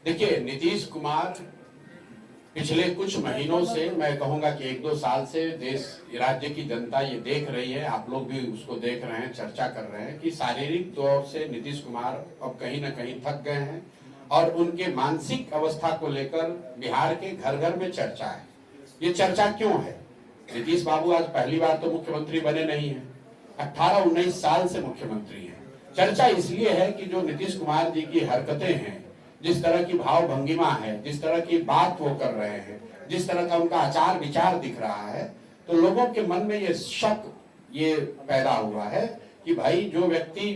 देखिए, नीतीश कुमार पिछले कुछ महीनों से, मैं कहूंगा कि 1-2 साल से देश राज्य की जनता ये देख रही है, आप लोग भी उसको देख रहे हैं, चर्चा कर रहे हैं कि शारीरिक तौर से नीतीश कुमार अब कहीं ना कहीं थक गए हैं और उनके मानसिक अवस्था को लेकर बिहार के घर घर में चर्चा है। ये चर्चा क्यों है? नीतीश बाबू आज पहली बार तो मुख्यमंत्री बने नहीं है, 18-19 साल से मुख्यमंत्री है। चर्चा इसलिए है कि जो नीतीश कुमार जी की हरकतें हैं, जिस तरह की भाव भंगिमा है, जिस तरह की बात वो कर रहे हैं, जिस तरह का उनका आचार विचार दिख रहा है, तो लोगों के मन में ये शक ये पैदा हुआ है कि भाई जो व्यक्ति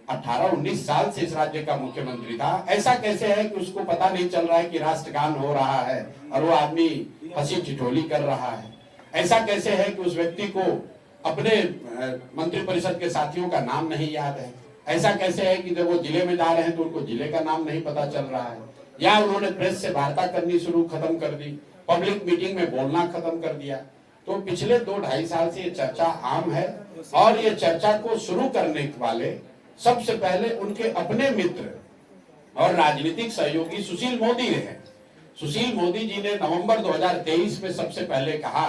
18-19 साल से इस राज्य का मुख्यमंत्री था, ऐसा कैसे है कि उसको पता नहीं चल रहा है कि राष्ट्रगान हो रहा है और वो आदमी हंसी ठिठोली कर रहा है। ऐसा कैसे है कि उस व्यक्ति को अपने मंत्रिपरिषद के साथियों का नाम नहीं याद है। ऐसा कैसे है कि जब वो जिले में जा रहे हैं तो उनको जिले का नाम नहीं पता चल रहा है, या उन्होंने प्रेस से वार्ता करनी खत्म कर दी, पब्लिक मीटिंग में बोलना खत्म कर दिया। तो पिछले 2-2.5 साल से ये चर्चा आम है और ये चर्चा को शुरू करने वाले सबसे पहले उनके अपने मित्र और राजनीतिक सहयोगी सुशील मोदी रहे। सुशील मोदी जी ने नवंबर 2023 में सबसे पहले कहा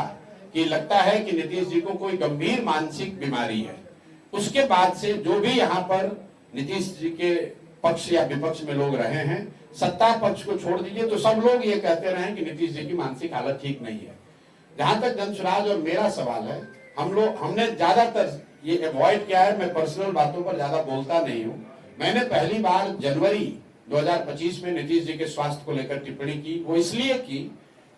कि लगता है कि नीतीश जी को कोई गंभीर मानसिक बीमारी है। उसके बाद से जो भी यहाँ पर नीतीश जी के पक्ष या विपक्ष में लोग रहे हैं, सत्ता पक्ष को छोड़ दीजिए, तो सब लोग ये कहते रहे कि नीतीश जी की मानसिक हालत ठीक नहीं है। जहां तक जनसुराज और मेरा सवाल है, हमने ज्यादातर ये अवॉइड किया है, मैं पर्सनल बातों पर ज्यादा बोलता नहीं हूं। मैंने पहली बार जनवरी 2025 में नीतीश जी के स्वास्थ्य को लेकर टिप्पणी की, वो इसलिए की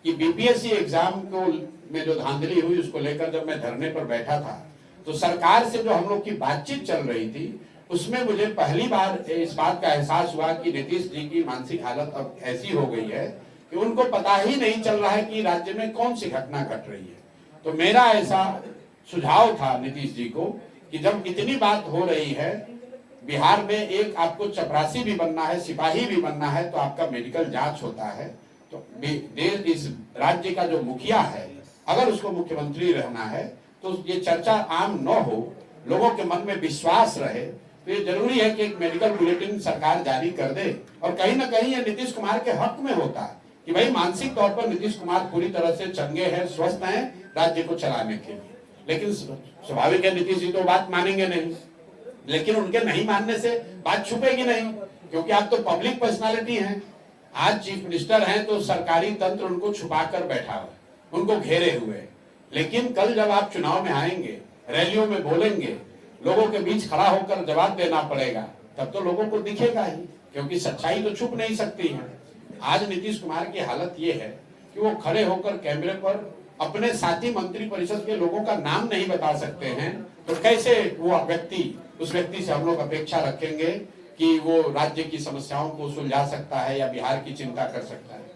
कि बीपीएससी एग्जाम को में जो धांधली हुई उसको लेकर जब मैं धरने पर बैठा था, तो सरकार से जो हम लोग की बातचीत चल रही थी, उसमें मुझे पहली बार इस बात का एहसास हुआ कि नीतीश जी की मानसिक हालत अब ऐसी हो गई है कि उनको पता ही नहीं चल रहा है कि राज्य में कौन सी घटना घट रही है। तो मेरा ऐसा सुझाव था नीतीश जी को कि जब इतनी बात हो रही है, बिहार में एक आपको चपरासी भी बनना है, सिपाही भी बनना है, तो आपका मेडिकल जांच होता है। तो देश, इस राज्य का जो मुखिया है, अगर उसको मुख्यमंत्री रहना है तो ये चर्चा आम न हो, लोगों के मन में विश्वास रहे, तो ये जरूरी है कि एक मेडिकल बुलेटिन सरकार जारी कर दे। और कहीं ना कहीं ये नीतीश कुमार के हक में होता है कि भाई मानसिक तौर पर नीतीश कुमार पूरी तरह से चंगे हैं, स्वस्थ हैं राज्य को चलाने के लिए। लेकिन स्वाभाविक है नीतीश जी तो बात मानेंगे नहीं, लेकिन उनके नहीं मानने से बात छुपेगी नहीं, क्योंकि आप तो पब्लिक पर्सनालिटी हैं। आज चीफ मिनिस्टर हैं तो सरकारी तंत्र उनको छुपा कर बैठा हुआ, उनको घेरे हुए। लेकिन कल जब आप चुनाव में आएंगे, रैलियों में बोलेंगे, लोगों के बीच खड़ा होकर जवाब देना पड़ेगा, तब तो लोगों को दिखेगा ही, क्योंकि सच्चाई तो छुप नहीं सकती है। आज नीतीश कुमार की हालत ये है कि वो खड़े होकर कैमरे पर अपने साथी मंत्रिपरिषद के लोगों का नाम नहीं बता सकते हैं, तो कैसे वो उस व्यक्ति से हम लोग अपेक्षा रखेंगे कि वो राज्य की समस्याओं को सुलझा सकता है या बिहार की चिंता कर सकता है।